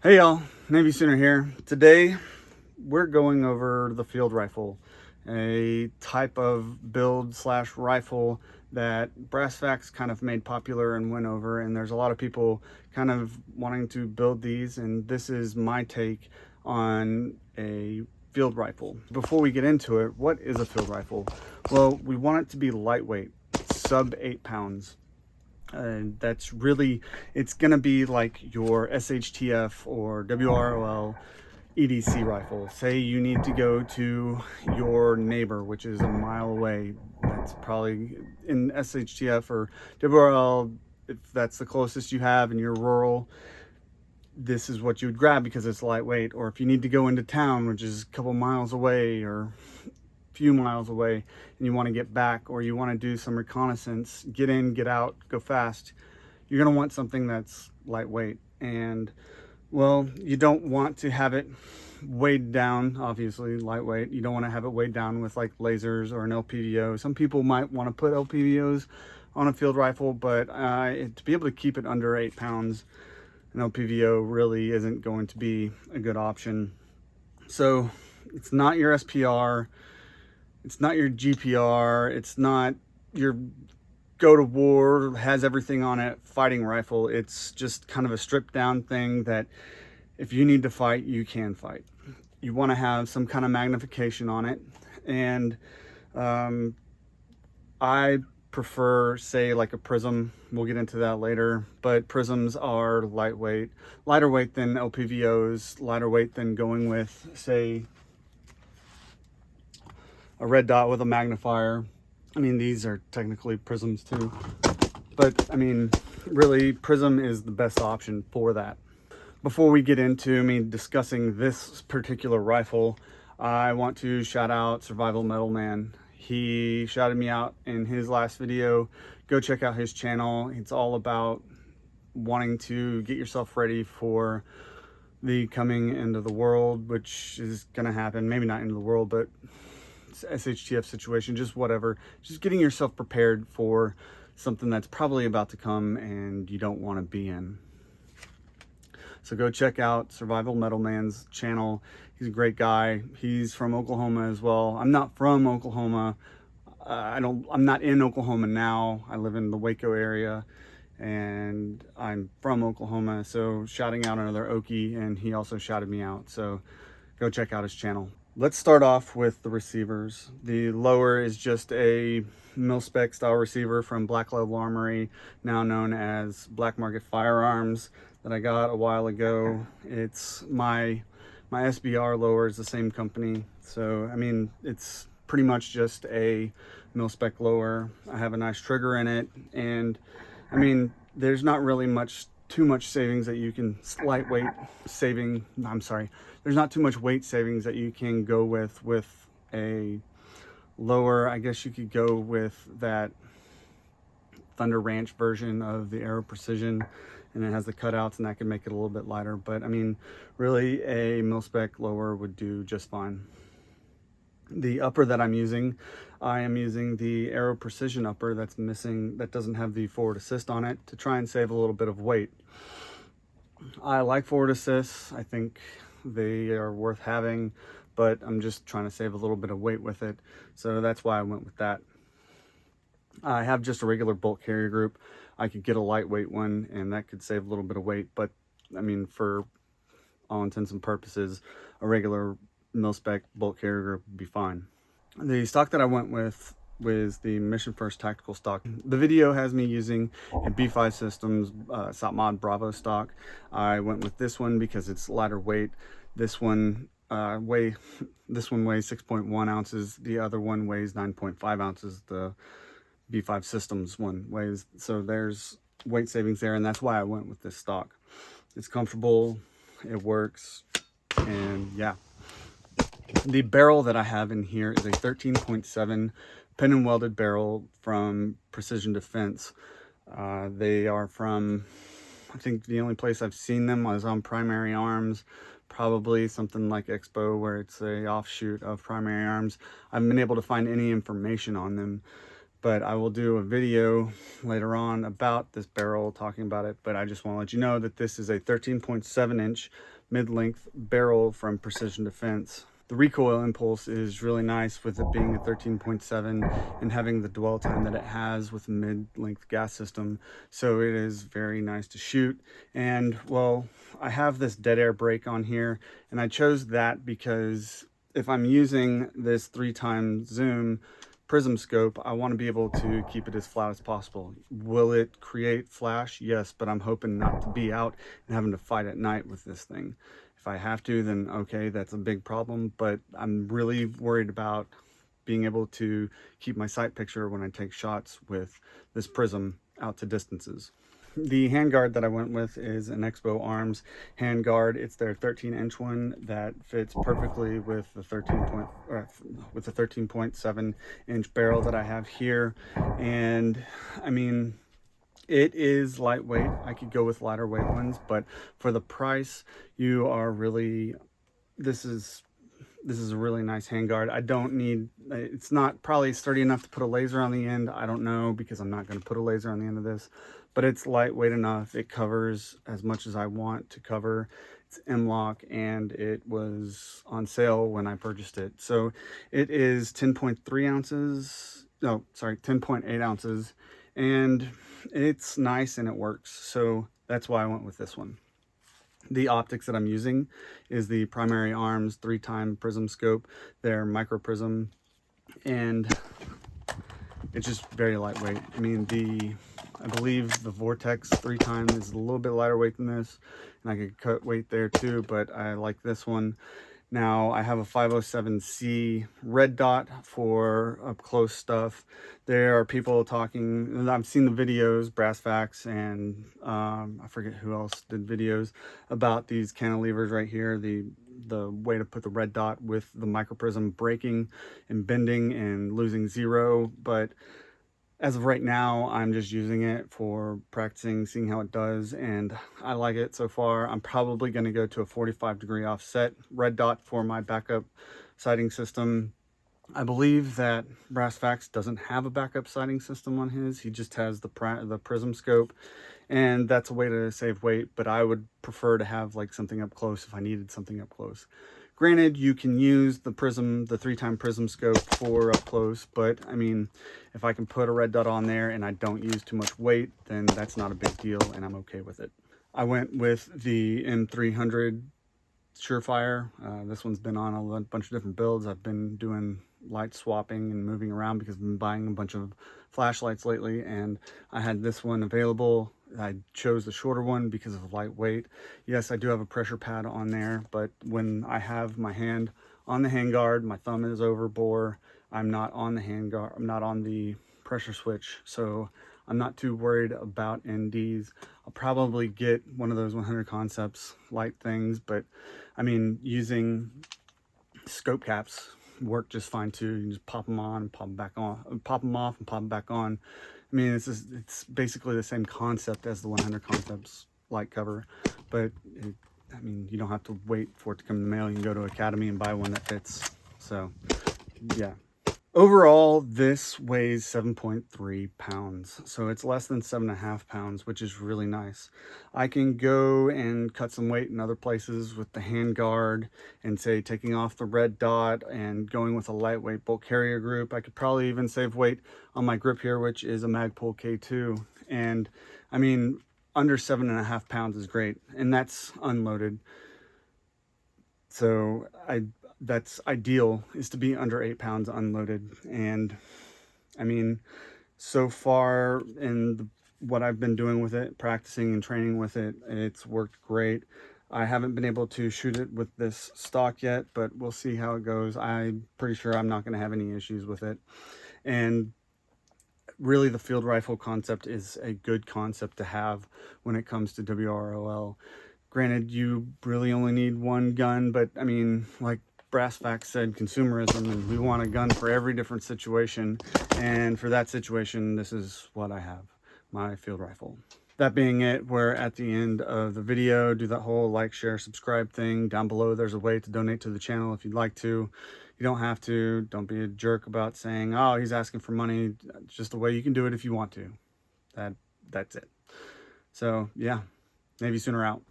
Hey y'all, Navy Sooner here. Today we're going over the field rifle, a type of build slash rifle that Brassfacts kind of made popular and went over, and there's a lot of people kind of wanting to build these, and this is my take on a field rifle. Before we get into it, what is a field rifle? Well, we want it to be lightweight, sub 8 pounds. That's really, it's gonna be like your SHTF or WROL EDC rifle. Say you need to go to your neighbor, which is a mile away. That's probably in SHTF or WRL, if that's the closest you have and you're rural, this is what you would grab because it's lightweight. Or if you need to go into town, which is a couple miles away or few miles away, and you want to get back, or you want to do some reconnaissance, get in, get out, go fast, you're going to want something that's lightweight. And well, you don't want to have it weighed down, obviously lightweight. You don't want to have it weighed down with like lasers or an LPVO. Some people might want to put LPVOs on a field rifle, but to be able to keep it under 8 pounds, an LPVO really isn't going to be a good option. So it's not your SPR, it's not your GPR, it's not your go to war, has everything on it fighting rifle. It's just kind of a stripped down thing that if you need to fight, you can fight. You want to have some kind of magnification on it, and I prefer, say, like a prism. We'll get into that later, but prisms are lightweight, lighter weight than LPVOs, lighter weight than going with, say, a red dot with a magnifier. I mean, these are technically prisms too, but I mean, really, prism is the best option for that. Before we get into me discussing this particular rifle, I want to shout out Survival Metal Man. He shouted me out in his last video. Go check out his channel. It's all about wanting to get yourself ready for the coming end of the world, which is gonna happen. Maybe not end of the world, but SHTF situation, just whatever. Just getting yourself prepared for something that's probably about to come and you don't want to be in. So go check out Survival Metal Man's channel. He's a great guy. He's from Oklahoma as well. I'm not from Oklahoma. I'm not in Oklahoma now. I live in the Waco area and I'm from Oklahoma. So shouting out another Okie, and he also shouted me out. So go check out his channel. Let's start off with the receivers. The lower is just a mil-spec style receiver from Black Level Armory, now known as Black Market Firearms, that I got a while ago. It's my SBR lower is the same company. So, I mean, it's pretty much just a mil-spec lower. I have a nice trigger in it, and I mean, there's not really too much savings that you can there's not too much weight savings that you can go with a lower. I guess you could go with that Thunder Ranch version of the Aero Precision, and it has the cutouts, and that can make it a little bit lighter. But I mean, really, a mil-spec lower would do just fine. The upper that I'm using, I am using the Aero Precision upper that doesn't have the forward assist on it, to try and save a little bit of weight. I like forward assists. I think they are worth having, but I'm just trying to save a little bit of weight with it. So that's why I went with that. I have just a regular bolt carrier group. I could get a lightweight one and that could save a little bit of weight, but I mean, for all intents and purposes, a regular mil-spec bolt carrier group would be fine. The stock that I went with was the Mission First Tactical stock. The video has me using a B5 Systems Satmod Bravo stock. I went with this one because it's lighter weight. This one weighs 6.1 ounces. The other one weighs 9.5 ounces. The B5 Systems one weighs. So there's weight savings there, and that's why I went with this stock. It's comfortable, it works, and yeah. The barrel that I have in here is a 13.7 pin and welded barrel from Precision Defense. They are from, I think the only place I've seen them was on Primary Arms, probably something like Expo, where it's a offshoot of Primary Arms. I haven't been able to find any information on them, but I will do a video later on about this barrel, talking about it. But I just want to let you know that this is a 13.7-inch mid-length barrel from Precision Defense. The recoil impulse is really nice with it being a 13.7 and having the dwell time that it has with a mid-length gas system. So it is very nice to shoot. And well, I have this dead air brake on here, and I chose that because if I'm using this 3x zoom prism scope, I want to be able to keep it as flat as possible. Will it create flash? Yes, but I'm hoping not to be out and having to fight at night with this thing. If I have to, then okay, that's a big problem, but I'm really worried about being able to keep my sight picture when I take shots with this prism out to distances. The handguard that I went with is an Expo Arms handguard. It's their 13-inch one that fits perfectly with the 13.7-inch barrel that I have here. And I mean, it is lightweight. I could go with lighter weight ones, but for the price, you are really, this is a really nice handguard. I don't need, it's not probably sturdy enough to put a laser on the end. I don't know, because I'm not going to put a laser on the end of this, but it's lightweight enough. It covers as much as I want to cover. It's M-LOK, and it was on sale when I purchased it. So it is 10.3 ounces, no, sorry, 10.8 ounces, and it's nice and it works. So that's why I went with this one. The optics that I'm using is the Primary Arms 3x prism scope. They're micro prism, and it's just very lightweight. I mean, I believe the Vortex 3x is a little bit lighter weight than this, and I could cut weight there too, but I like this one. Now I have a 507C red dot for up close stuff. There are people talking, I've seen the videos, Brassfacts, and I forget who else did videos about these cantilevers right here, the way to put the red dot with the microprism breaking and bending and losing zero. But as of right now, I'm just using it for practicing, seeing how it does, and I like it so far. I'm probably going to go to a 45-degree offset red dot for my backup sighting system. I believe that Brassfacts doesn't have a backup sighting system on his. He just has the prism scope, and that's a way to save weight, but I would prefer to have like something up close if I needed something up close. Granted, you can use the 3x prism scope for up close, but I mean, if I can put a red dot on there and I don't use too much weight, then that's not a big deal, and I'm okay with it. I went with the M300 Surefire. This one's been on a bunch of different builds. I've been doing light swapping and moving around because I've been buying a bunch of flashlights lately, and I had this one available. I chose the shorter one because of lightweight. Yes, I do have a pressure pad on there, but when I have my hand on the handguard, my thumb is over bore, I'm not on the handguard, I'm not on the pressure switch, so I'm not too worried about NDs. I'll probably get one of those 100 Concepts light things, but I mean, using scope caps work just fine too. You can just pop them on and pop them back on, pop them off and pop them back on. I mean, it's basically the same concept as the 100 Concepts light cover, but I mean, you don't have to wait for it to come in the mail. You can go to Academy and buy one that fits. So yeah. Overall, this weighs 7.3 pounds, so it's less than 7.5 pounds, which is really nice. I can go and cut some weight in other places with the handguard and say taking off the red dot and going with a lightweight bolt carrier group. I could probably even save weight on my grip here, which is a Magpul K2. And I mean, under 7.5 pounds is great, and that's unloaded. So that's ideal, is to be under 8 pounds unloaded. And I mean, so far in what I've been doing with it, practicing and training with it, it's worked great. I haven't been able to shoot it with this stock yet, but we'll see how it goes. I'm pretty sure I'm not going to have any issues with it. And really, the field rifle concept is a good concept to have when it comes to WROL. Granted, you really only need one gun, but I mean, like Brassfacts said, consumerism, and we want a gun for every different situation. And for that situation, this is what I have, my field rifle. That being it, we're at the end of the video. Do that whole like, share, subscribe thing. Down below, there's a way to donate to the channel if you'd like to. You don't have to. Don't be a jerk about saying, oh, he's asking for money. It's just the way you can do it if you want to. That's it. So yeah, Navy Sooner out.